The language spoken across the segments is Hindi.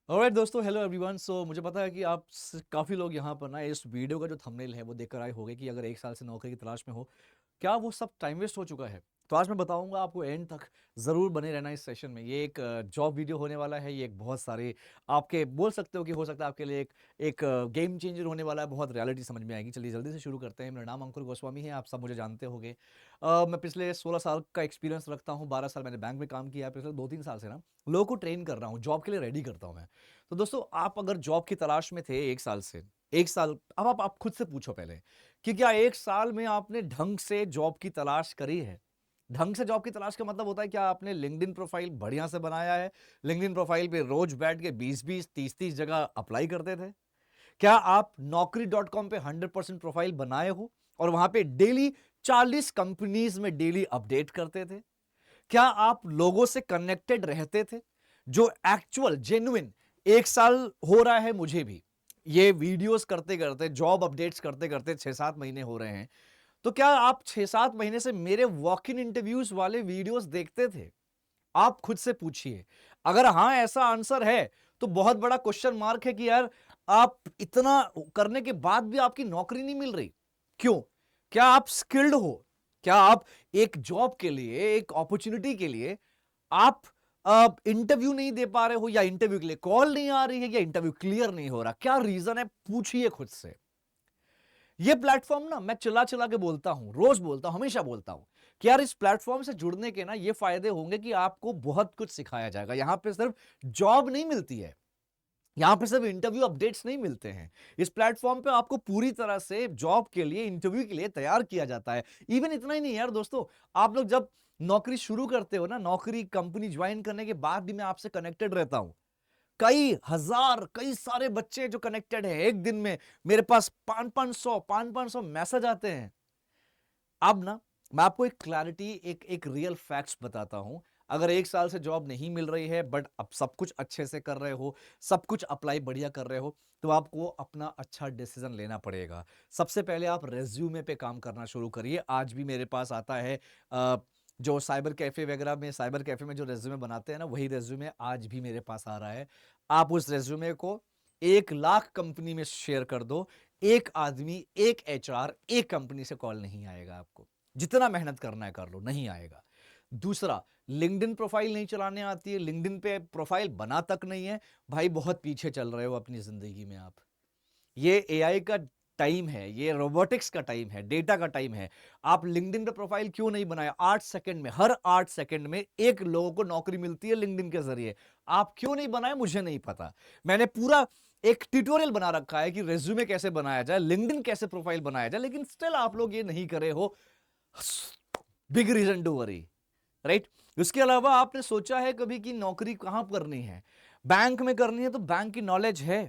ऑलराइट दोस्तों, हेलो एवरीवन। सो मुझे पता है कि काफ़ी लोग यहाँ पर ना इस वीडियो का जो थंबनेल है वो देखकर आए होंगे कि अगर एक साल से नौकरी की तलाश में हो, क्या वो सब टाइम वेस्ट हो चुका है। तो आज मैं बताऊंगा आपको, एंड तक ज़रूर बने रहना इस सेशन में। ये एक जॉब वीडियो होने वाला है। ये एक बहुत सारे आपके बोल सकते हो कि हो सकता है आपके लिए एक गेम चेंजर होने वाला है। बहुत रियलिटी समझ में आएगी। चलिए जल्दी से शुरू करते हैं। मेरा नाम अंकुर गोस्वामी है, आप सब मुझे जानते होंगे। मैं पिछले 16 साल का एक्सपीरियंस रखता हूँ। 12 साल मैंने बैंक में काम किया है। पिछले 2-3 साल से ना लोगों को ट्रेन कर रहा हूँ, जॉब के लिए रेडी करता हूँ मैं। तो दोस्तों, आप अगर जॉब की तलाश में थे 1 साल से, 1 साल, अब आप खुद से पूछो पहले कि क्या 1 साल में आपने ढंग से जॉब की तलाश करी है। ढंग से जॉब की तलाश का मतलब होता है क्या आपने लिंक्डइन प्रोफाइल बढ़िया से बनाया है। लिंक्डइन प्रोफाइल पे रोज बैठ के 20-20 30-30 जगह अप्लाई करते थे। क्या आप नौकरी.com पे 100% प्रोफाइल बनाए हो और वहां पे डेली 40 कंपनीज में डेली अपडेट करते थे। क्या आप लोगों से कनेक्टेड रहते थे, जो एक्चुअल जेन्युइन। 1 साल हो रहा है मुझे भी, ये वीडियोस करते करते, जॉब अपडेट्स करते करते 6-7 महीने हो रहे हैं। तो क्या आप 6-7 महीने से मेरे वॉक इन इंटरव्यूज वाले वीडियोस देखते थे? आप खुद से पूछिए। अगर हां ऐसा आंसर है, तो बहुत बड़ा क्वेश्चन मार्क है कि यार, आप इतना करने के बाद भी आपकी नौकरी नहीं मिल रही। क्यों? क्या आप स्किल्ड हो? क्या आप एक जॉब के लिए, एक अपॉर्चुनिटी के लिए आप इंटरव्यू नहीं दे पा रहे हो, या इंटरव्यू के लिए कॉल नहीं आ रही है, या इंटरव्यू क्लियर नहीं हो रहा? क्या रीजन है? पूछिए खुद से। ये प्लेटफॉर्म ना मैं चिल्ला चिल्ला के बोलता हूं, रोज बोलता हूं, हमेशा बोलता हूं कि यार, इस प्लेटफॉर्म से जुड़ने के ना ये फायदे होंगे कि आपको बहुत कुछ सिखाया जाएगा। यहां पे सिर्फ जॉब नहीं मिलती है, यहां पे सिर्फ इंटरव्यू अपडेट्स नहीं मिलते हैं। इस प्लेटफॉर्म पे आपको पूरी तरह से जॉब के लिए, इंटरव्यू के लिए तैयार किया जाता है। इवन इतना ही नहीं यार दोस्तों, आप लोग जब नौकरी शुरू करते हो ना, नौकरी कंपनी ज्वाइन करने के बाद भी मैं आपसे कनेक्टेड रहता हूं। कई हजार, कई सारे बच्चे जो कनेक्टेड है, एक दिन में मेरे पास 500 मैसेज आते हैं। अब ना मैं आपको एक क्लैरिटी, एक रियल फैक्ट्स बताता हूं। अगर 1 साल से जॉब नहीं मिल रही है, बट अब सब कुछ अच्छे से कर रहे हो, सब कुछ अप्लाई बढ़िया कर रहे हो, तो आपको अपना अच्छा डिसीजन लेना पड़ेगा। सबसे पहले आप रेज्यूमे पे काम करना शुरू करिए। आज भी मेरे पास आता है, जो साइबर कैफे वगैरह में, साइबर कैफे में जो रेज्यूमे बनाते हैं ना, वही रेज्यूमे आज भी मेरे पास आ रहा है। आप उस रेज्यूमे को 1 लाख कंपनी में शेयर कर दो, एक आदमी, एक एचआर, एक कंपनी से कॉल नहीं आएगा आपको। जितना मेहनत करना है कर लो, नहीं आएगा। दूसरा, लिंक्डइन प्रोफाइल नहीं चलाने आती है, लिंक्डइन पे प्रोफाइल बना तक नहीं है, भाई बहुत पीछे चल रहे हो अपनी जिंदगी में आप। ये एआई का टाइम है, ये रोबोटिक्स का टाइम है, डेटा का टाइम है। आप लिंक्डइन पे प्रोफाइल क्यों नहीं बनाया? 8 सेकंड में, हर 8 सेकंड में एक लोगों को नौकरी मिलती है लिंक्डइन के जरिए। आप क्यों नहीं बनाए मुझे नहीं पता। मैंने पूरा एक ट्यूटोरियल बना रखा है कि रेज्यूमे कैसे बनाया जाए, लिंक्डइन कैसे प्रोफाइल बनाया जाए, लेकिन स्टिल आप लोग ये नहीं करे हो। Big reason to worry, right? उसके अलावा आपने सोचा है कभी कि नौकरी कहां करनी है? बैंक में करनी है तो बैंक की नॉलेज है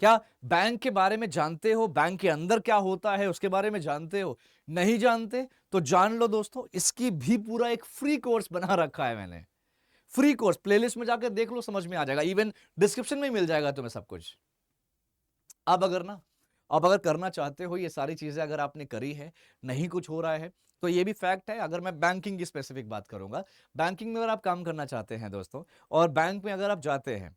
क्या? बैंक के बारे में जानते हो? बैंक के अंदर क्या होता है उसके बारे में जानते हो? नहीं जानते तो जान लो दोस्तों, इसकी भी पूरा एक फ्री कोर्स बना रखा है मैंने। फ्री कोर्स प्लेलिस्ट में जाकर देख लो, समझ में आ जाएगा। इवन डिस्क्रिप्शन में मिल जाएगा तुम्हें सब कुछ। अब अगर ना, अब अगर करना चाहते हो ये सारी चीजें, अगर आपने करी है, नहीं कुछ हो रहा है, तो ये भी फैक्ट है। अगर मैं बैंकिंग की स्पेसिफिक बात करूंगा, बैंकिंग में अगर आप काम करना चाहते हैं दोस्तों, और बैंक में अगर आप जाते हैं,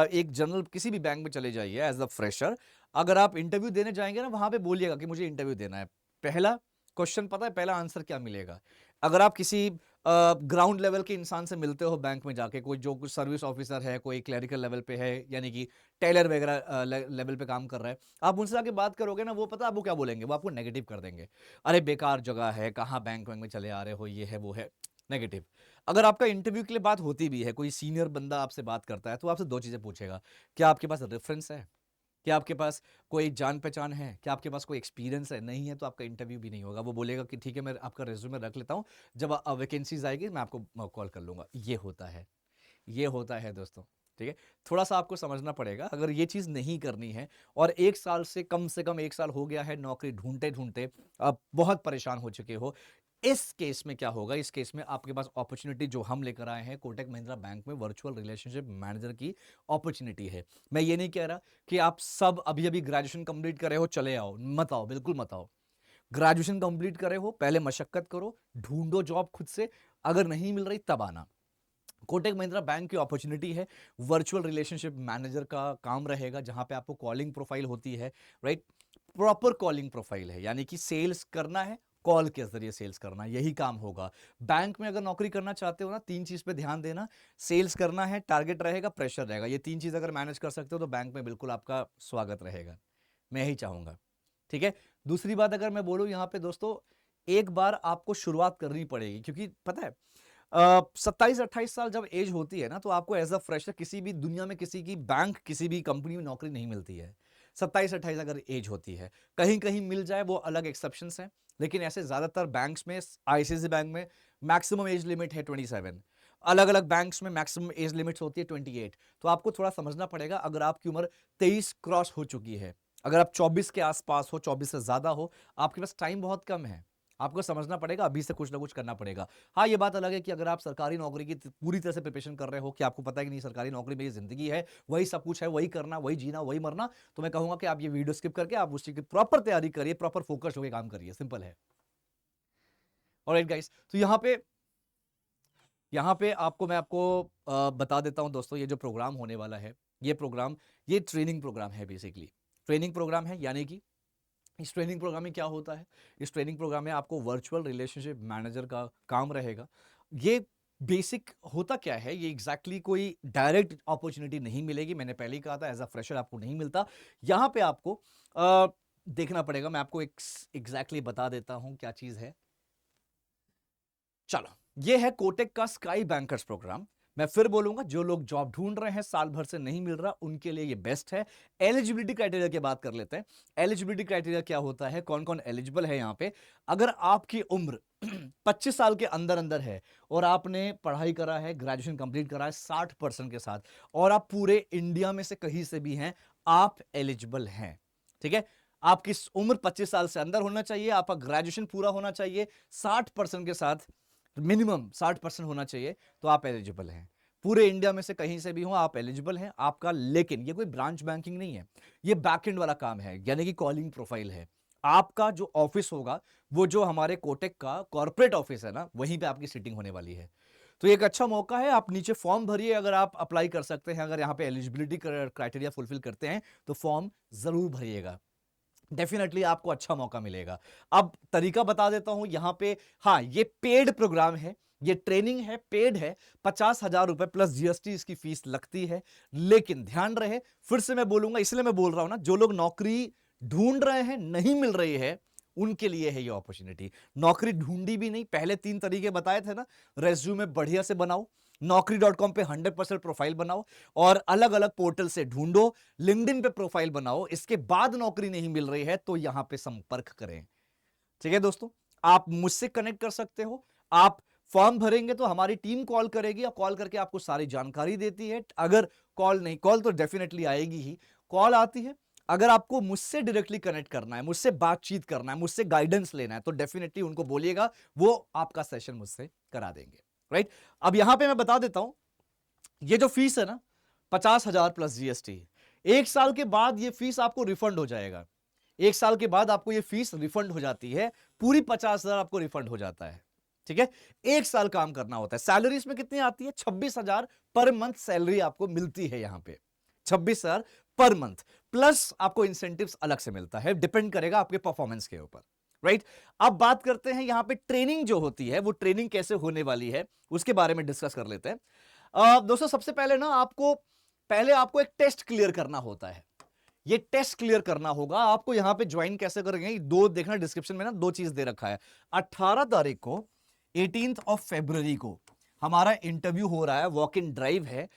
एक जनरल किसी भी बैंक में चले जाइए एज अ फ्रेशर। अगर आप इंटरव्यू देने जाएंगे ना, वहां पे बोलिएगा कि मुझे इंटरव्यू देना है। पहला क्वेश्चन पता है, पहला आंसर क्या मिलेगा? अगर आप किसी ग्राउंड लेवल के इंसान से मिलते हो बैंक में जाके, कोई जो कुछ सर्विस ऑफिसर है, कोई क्लरिकल लेवल पे है, यानी कि टेलर वगैरह लेवल पे काम कर रहा है, आप उनसे आके बात करोगे ना, वो पता आपको क्या बोलेंगे? वो आपको नेगेटिव कर देंगे। अरे बेकार जगह है, कहाँ बैंक वैंक में चले आ रहे हो, ये है वो है, नेगेटिव। अगर आपका इंटरव्यू के लिए बात होती भी है, कोई सीनियर बंदा आपसे बात करता है, तो आपसे दो चीजें पूछेगा। क्या आपके पास रेफरेंस है? क्या आपके पास कोई जान पहचान है? क्या आपके पास कोई एक्सपीरियंस है? नहीं है तो आपका इंटरव्यू भी नहीं होगा। वो बोलेगा कि ठीक है, मैं आपका रिज्यूमे रख लेता हूँ, जब वैकेंसीज आएगी मैं आपको कॉल कर लूंगा। ये होता है, ये होता है दोस्तों। ठीक है, थोड़ा सा आपको समझना पड़ेगा। अगर ये चीज नहीं करनी है, और 1 साल से कम 1 साल हो गया है नौकरी ढूंढते ढूंढते, आप बहुत परेशान हो चुके हो, इस केस में क्या होगा? इस केस में आपके पास अपॉर्चुनिटी जो हम लेकर आए हैं, कोटक महिंद्रा बैंक में वर्चुअल रिलेशनशिप मैनेजर की अपॉर्चुनिटी है। मैं ये नहीं कह रहा कि आप सब अभी अभी ग्रेजुएशन कंप्लीट करे हो चले आओ, मत आओ, बिल्कुल मत आओ। ग्रेजुएशन कंप्लीट करे हो, पहले मशक्कत करो, ढूंढो जॉब खुद से, अगर नहीं मिल रही तब आना। कोटक महिंद्रा बैंक की अपॉर्चुनिटी है, वर्चुअल रिलेशनशिप मैनेजर का काम रहेगा, जहां पे आपको कॉलिंग प्रोफाइल होती है, राइट। प्रॉपर कॉलिंग प्रोफाइल है, यानी कि सेल्स करना है, कॉल के जरिए सेल्स करना, यही काम होगा। बैंक में अगर नौकरी करना चाहते हो ना, तीन चीज पे ध्यान देना। सेल्स करना है, टारगेट रहेगा, प्रेशर रहेगा, ये तीन चीज अगर मैनेज कर सकते हो तो बैंक में बिल्कुल आपका स्वागत रहेगा, मैं यही चाहूंगा। ठीक है। दूसरी बात अगर मैं बोलूं यहां पे दोस्तों, एक बार आपको शुरुआत करनी पड़ेगी, क्योंकि पता है 27-28 साल जब एज होती है ना, तो आपको एज अ फ्रेशर किसी भी दुनिया में, किसी की बैंक, किसी भी कंपनी में नौकरी नहीं मिलती है। 27-28 अगर एज होती है, कहीं कहीं मिल जाए वो अलग एक्सेप्शंस हैं, लेकिन ऐसे ज्यादातर बैंक्स में, आईसीआईसीआई बैंक में मैक्सिमम एज लिमिट है 27। अलग अलग बैंक्स में मैक्सिमम एज लिमिट्स होती है 28। तो आपको थोड़ा समझना पड़ेगा, अगर आपकी उम्र 23 क्रॉस हो चुकी है, अगर आप 24 के आसपास हो, 24 से ज्यादा हो, आपके पास टाइम बहुत कम है। आपको समझना पड़ेगा, अभी से कुछ ना कुछ करना पड़ेगा। हाँ, ये बात अलग है कि अगर आप सरकारी नौकरी की पूरी तरह से प्रिपरेशन कर रहे हो, कि आपको पता है कि नहीं सरकारी नौकरी मेरी जिंदगी है, वही सब कुछ है, वही करना, वही जीना, वही मरना, तो मैं कहूंगा कि आप ये वीडियो स्किप करके आप उस चीज की प्रॉपर तैयारी करिए, प्रॉपर फोकस होकर काम करिए, सिंपल है। ऑलराइट गाइस, तो यहाँ पे मैं आपको बता देता हूं दोस्तों, ये जो प्रोग्राम होने वाला है, ये ट्रेनिंग प्रोग्राम है, बेसिकली ट्रेनिंग प्रोग्राम है। यानी कि इस ट्रेनिंग प्रोग्राम में क्या होता है, इस ट्रेनिंग प्रोग्राम में आपको वर्चुअल रिलेशनशिप मैनेजर का काम रहेगा। ये बेसिक होता क्या है, ये एग्जैक्टली कोई डायरेक्ट अपॉर्चुनिटी नहीं मिलेगी, मैंने पहले ही कहा था, एज अ फ्रेशर आपको नहीं मिलता। यहां पे आपको देखना पड़ेगा, मैं आपको एग्जैक्टली बता देता हूं क्या चीज है। चलो, ये है कोटेक का स्काई बैंकर्स प्रोग्राम। मैं फिर बोलूंगा, जो लोग जॉब ढूंढ रहे हैं, साल भर से नहीं मिल रहा, उनके लिए ये बेस्ट है। एलिजिबिलिटी क्राइटेरिया की बात कर लेते हैं। एलिजिबिलिटी क्राइटेरिया क्या होता है, कौन कौन एलिजिबल है यहां पे। अगर आपकी उम्र 25 साल के अंदर अंदर है, और आपने पढ़ाई करा है, ग्रेजुएशन कंप्लीट करा है 60% के साथ, और आप पूरे इंडिया में से कहीं से भी हैं, आप एलिजिबल हैं। ठीक है। आपकी उम्र 25 साल से अंदर होना चाहिए, आपका ग्रेजुएशन पूरा होना चाहिए 60% के साथ, मिनिमम 60% होना चाहिए, तो आप एलिजिबल हैं। पूरे इंडिया में से कहीं से भी हो, आप एलिजिबल हैं आपका। लेकिन ये कोई ब्रांच बैंकिंग नहीं है, ये बैकएंड वाला काम है, यानी कि कॉलिंग प्रोफाइल है। आपका जो ऑफिस होगा, वो जो हमारे कोटेक का कॉर्पोरेट ऑफिस है ना, वहीं पे आपकी सीटिंग होने वाली है। तो एक अच्छा मौका है, आप नीचे फॉर्म भरिए, अगर आप अप्लाई कर सकते हैं, अगर यहाँ पे एलिजिबिलिटी क्राइटेरिया फुलफिल करते हैं, तो फॉर्म जरूर भरिएगा, डेफिनेटली आपको अच्छा मौका मिलेगा। अब तरीका बता देता हूं यहां पे। हाँ, ये पेड प्रोग्राम है, ये ट्रेनिंग है, पेड है। 50,000 रुपए प्लस जीएसटी इसकी फीस लगती है। लेकिन ध्यान रहे, फिर से मैं बोलूंगा, इसलिए मैं बोल रहा हूं ना, जो लोग नौकरी ढूंढ रहे हैं, नहीं मिल रही है, उनके लिए है ये अपॉर्चुनिटी। नौकरी ढूंढी भी नहीं, पहले 3 तरीके बताए थे ना, रेज्यूमे बढ़िया से बनाओ, Naukri.com पे 100% प्रोफाइल बनाओ, और अलग अलग पोर्टल से ढूंढो, लिंक्डइन पे प्रोफाइल बनाओ, इसके बाद नौकरी नहीं मिल रही है तो यहां पे संपर्क करें। ठीक है दोस्तों, आप मुझसे कनेक्ट कर सकते हो। आप फॉर्म भरेंगे तो हमारी टीम कॉल करेगी, और कॉल करके आपको सारी जानकारी देती है। अगर कॉल तो डेफिनेटली आएगी ही, कॉल आती है। अगर आपको मुझसे डायरेक्टली कनेक्ट करना है, मुझसे बातचीत करना है, मुझसे गाइडेंस लेना है, तो डेफिनेटली उनको बोलिएगा, वो आपका सेशन मुझसे करा देंगे, राइट। अब यहां पे मैं बता देता हूं, ये जो फीस है ना, 50,000 प्लस जीएसटी, 1 साल के बाद ये फीस आपको रिफंड हो जाएगा। 1 साल के बाद आपको ये फीस रिफंड हो जाती है, पूरी 50,000 आपको रिफंड हो जाता है। ठीक है। 1 साल काम करना होता है। सैलरी इसमें कितनी आती है, 26,000 पर मंथ सैलरी आपको मिलती है यहां पे, 26,000 पर मंथ, प्लस आपको इंसेंटिव्स अलग से मिलता है, डिपेंड करेगा आपके परफॉर्मेंस के ऊपर, राइट। अब बात करते हैं यहां पे ट्रेनिंग जो होती है, वो ट्रेनिंग कैसे होने वाली है, उसके बारे में डिस्कस कर लेते हैं। दोस्तों, सबसे पहले ना आपको एक टेस्ट क्लियर करना होता है। ये टेस्ट क्लियर करना होगा आपको। यहां पे ज्वाइन कैसे करेंगे, दो देखना डिस्क्रिप्शन में ना, दो चीज दे रखा है। 18 तारीख को, 18 ऑफ फेब्रुवरी को हमारा इंटरव्यू हो रहा है, वॉक इन ड्राइव है,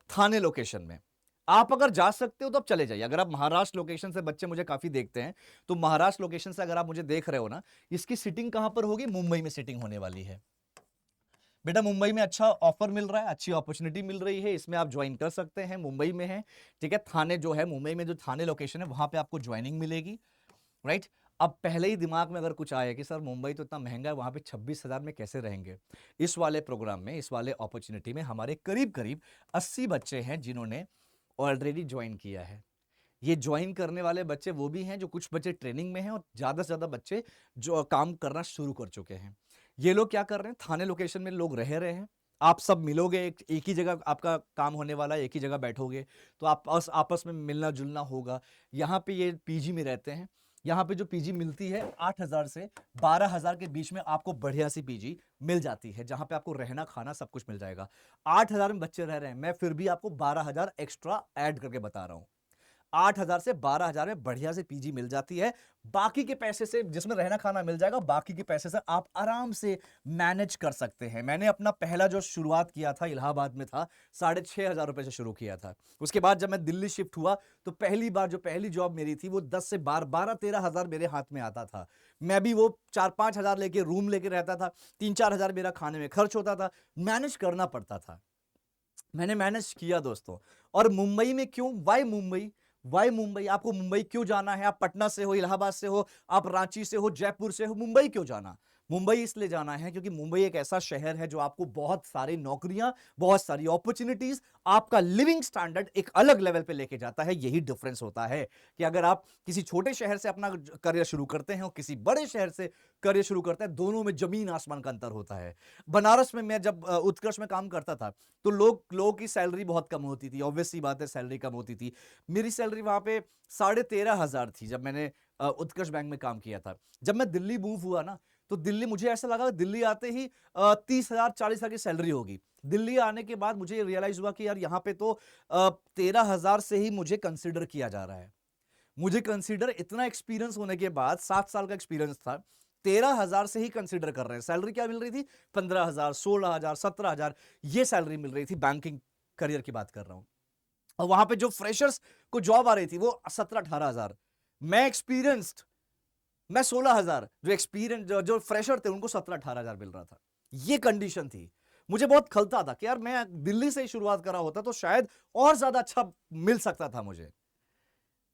थाने लोकेशन में। आप अगर जा सकते हो तो आप चले जाइए। अगर आप महाराष्ट्र लोकेशन से, बच्चे मुझे काफी देखते हैं, तो महाराष्ट्र लोकेशन से अगर आप मुझे देख रहे हो ना, इसकी सिटिंग कहां पर होगी, मुंबई में सिटिंग होने वाली है। बेटा, मुंबई में अच्छा ऑफर मिल रहा है, अच्छी अपॉर्चुनिटी मिल रही है, इसमें आप ज्वाइन कर सकते हैं, मुंबई में है। ठीक है। थाने जो है, मुंबई में जो थाने लोकेशन है, वहां पे आपको ज्वाइनिंग मिलेगी, राइट। अब पहले ही दिमाग में अगर कुछ आया कि सर मुंबई तो इतना महंगा है, वहां पे 26,000 में कैसे रहेंगे, इस वाले प्रोग्राम में, इस वाले अपॉर्चुनिटी में हमारे करीब करीब 80 बच्चे हैं जिन्होंने ऑलरेडी ज्वाइन किया है। ये ज्वाइन करने वाले बच्चे वो भी हैं, जो कुछ बच्चे ट्रेनिंग में हैं, और ज्यादा से ज्यादा बच्चे जो काम करना शुरू कर चुके हैं। ये लोग क्या कर रहे हैं, थाने लोकेशन में लोग रह रहे हैं, आप सब मिलोगे, एक ही जगह आपका काम होने वाला है, एक ही जगह बैठोगे, तो आप आपस में मिलना जुलना होगा। यहाँ पे ये पीजी में रहते हैं, यहाँ पे जो पीजी मिलती है 8,000 से 12,000 के बीच में आपको बढ़िया सी पीजी मिल जाती है, जहां पे आपको रहना खाना सब कुछ मिल जाएगा। 8,000 में बच्चे रह रहे हैं, मैं फिर भी आपको 12,000 एक्स्ट्रा ऐड करके बता रहा हूं। 8,000 से 12,000 में बढ़िया से पीजी मिल जाती है। बाकी के पैसे से, जिसमें रहना खाना मिल जाएगा, बाकी के पैसे से आप आराम से मैनेज कर सकते हैं। मैंने अपना पहला जो शुरुआत किया था इलाहाबाद में था, 6,500 रुपए से शुरू किया था। उसके बाद जब मैं दिल्ली शिफ्ट हुआ तो पहली बार जो पहली जॉब मेरी थी वो 10 से 12-13 हजार मेरे हाथ में आता था। मैं भी वो 4-5 हजार लेके रूम लेके रहता था, 3-4 हजार मेरा खाने में खर्च होता था, मैनेज करना पड़ता था। मैंने मैनेज किया दोस्तों। और मुंबई में क्यों, वाई मुंबई, आपको मुंबई क्यों जाना है? आप पटना से हो, इलाहाबाद से हो, आप रांची से हो, जयपुर से हो, मुंबई क्यों जाना? मुंबई इसलिए जाना है क्योंकि मुंबई एक ऐसा शहर है जो आपको बहुत सारी नौकरियां, बहुत सारी अपॉर्चुनिटीज, आपका लिविंग स्टैंडर्ड एक अलग लेवल पे लेके जाता है। यही डिफरेंस होता है कि अगर आप किसी छोटे शहर से अपना करियर शुरू करते हैं और किसी बड़े शहर से करियर शुरू करते हैं, दोनों में जमीन आसमान का अंतर होता है। बनारस में मैं जब उत्कर्ष में काम करता था तो लोगों की सैलरी बहुत कम होती थी, ऑब्वियस सी बात है, सैलरी कम होती थी। मेरी सैलरी वहां पे 13,500 थी जब मैंने उत्कर्ष बैंक में काम किया था। जब मैं दिल्ली मूव हुआ ना, तो दिल्ली, मुझे ऐसा लगा दिल्ली आते ही 30,000 40,000 की सैलरी होगी। दिल्ली आने के बाद मुझे रियलाइज हुआ कि यार यहाँ पे तो 13,000 से ही मुझे कंसिडर किया जा रहा है। मुझे कंसीडर, इतना एक्सपीरियंस होने के बाद, 7 साल का एक्सपीरियंस था, 13,000 से ही कंसीडर कर रहे हैं। सैलरी क्या मिल रही थी? 15,000, 16,000, 17,000, ये सैलरी मिल रही थी। बैंकिंग करियर की बात कर रहा हूं। और वहां पे जो फ्रेशर्स को जॉब आ रही थी वो 17-18 हजार। मैं एक्सपीरियंस्ड, मैं 16,000, जो एक्सपीरियंस जो फ्रेशर थे उनको 17-18 हजार मिल रहा था। ये कंडीशन थी। मुझे बहुत खलता था कि यार मैं दिल्ली से ही शुरुआत करा होता तो शायद और ज्यादा अच्छा मिल सकता था मुझे।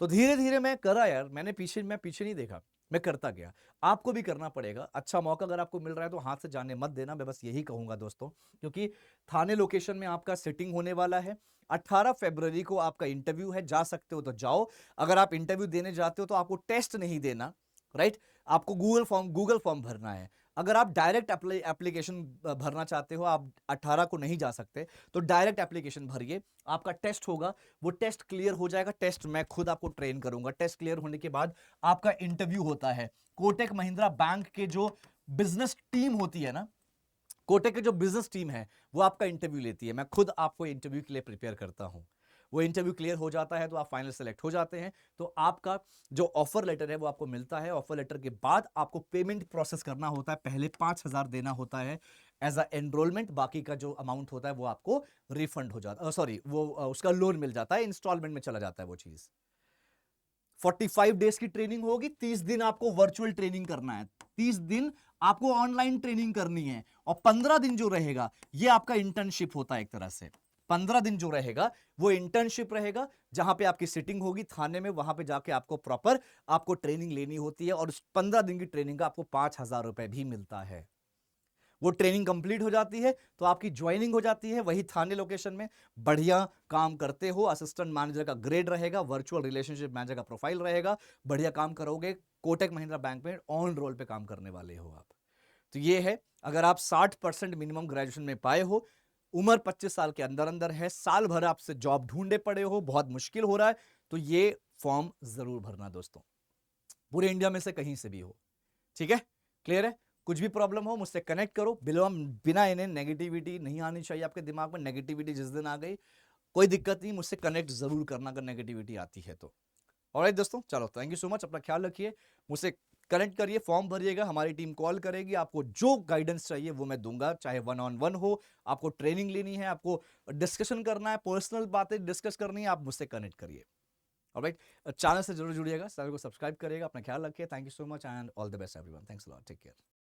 तो धीरे धीरे मैं करा यार, मैं पीछे नहीं देखा, मैं करता गया। आपको भी करना पड़ेगा। अच्छा मौका अगर आपको मिल रहा है तो हाथ से जाने मत देना, मैं बस यही कहूंगा दोस्तों। क्योंकि थाने लोकेशन में आपका सिटिंग होने वाला है। 18 फरवरी को आपका इंटरव्यू है, जा सकते हो तो जाओ। अगर आप इंटरव्यू देने जाते हो तो आपको टेस्ट नहीं देना, राइट? आपको गूगल फॉर्म भरना है। अगर आप डायरेक्ट एप्लीकेशन भरना चाहते हो, आप 18 को नहीं जा सकते, तो डायरेक्ट एप्लीकेशन भरिए। आपका टेस्ट होगा, वो टेस्ट क्लियर हो जाएगा। टेस्ट मैं खुद आपको ट्रेन करूंगा। टेस्ट क्लियर होने के बाद आपका इंटरव्यू होता है। कोटक महिंद्रा बैंक के जो बिजनेस टीम होती है ना, कोटक की जो बिजनेस टीम है, वो आपका इंटरव्यू लेती है। मैं खुद आपको इंटरव्यू के लिए प्रिपेयर करता हूं। वो इंटरव्यू क्लियर हो जाता है तो आप फाइनल सेलेक्ट हो जाते हैं। तो आपका जो ऑफर लेटर है वो आपको मिलता है। ऑफर लेटर के बाद आपको पेमेंट प्रोसेस करना होता है। पहले 5,000 देना होता है एज अ एनरोलमेंट। बाकी का जो अमाउंट होता है वो आपको रिफंड हो जाता है, सॉरी, वो उसका लोन मिल जाता है, इंस्टॉलमेंट में चला जाता है वो चीज। 45 डेज की ट्रेनिंग होगी। 30 दिन आपको वर्चुअल ट्रेनिंग करना है, 30 दिन आपको ऑनलाइन ट्रेनिंग करनी है, और 15 दिन जो रहेगा ये आपका इंटर्नशिप होता है एक तरह से। 15 दिन जो रहेगा वो इंटर्नशिप रहेगा, जहां पे आपकी सिटिंग होगी थाने में। वहां पे जाके आपको प्रॉपर आपको ट्रेनिंग लेनी होती है, और उस 15 दिन की ट्रेनिंग का आपको 5,000 रुपए भी मिलता है। वो ट्रेनिंग कंप्लीट हो जाती है तो आपकी ज्वाइनिंग हो जाती है वही थाने लोकेशन में। बढ़िया काम करते हो, असिस्टेंट मैनेजर का ग्रेड रहेगा, वर्चुअल रिलेशनशिप मैनेजर का प्रोफाइल रहेगा, बढ़िया काम करोगे, कोटक महिंद्रा बैंक में ऑन रोल पे काम करने वाले हो आप। तो ये है, अगर आप 60% मिनिमम ग्रेजुएशन में पाए हो, उम्र 25 साल के अंदर अंदर है, साल भर आपसे जॉब ढूंढे पड़े हो, बहुत मुश्किल हो रहा है, तो ये फॉर्म जरूर भरना दोस्तों, पूरे इंडिया में से कहीं से भी हो। ठीक है, क्लियर है? कुछ भी प्रॉब्लम हो मुझसे कनेक्ट करो। बिना इन्हें नेगेटिविटी नहीं आनी चाहिए आपके दिमाग में। नेगेटिविटी जिस दिन आ गई, कोई दिक्कत नहीं, मुझसे कनेक्ट जरूर करना अगर नेगेटिविटी आती है तो। ऑलराइट दोस्तों, चलो थैंक यू सो मच, अपना ख्याल रखिए, मुझसे कनेक्ट करिए, फॉर्म भरिएगा, हमारी टीम कॉल करेगी, आपको जो गाइडेंस चाहिए वो मैं दूंगा, चाहे 1-on-1 हो, आपको ट्रेनिंग लेनी है, आपको डिस्कशन करना है, पर्सनल बातें डिस्कस करनी है, आप मुझसे कनेक्ट करिए। ऑलराइट, चैनल से जरूर जुड़िएगा, चैनल को सब्सक्राइब करिएगा, अपना ख्याल रखिए। Thank you so much and all the best everyone. Thanks a lot, take care.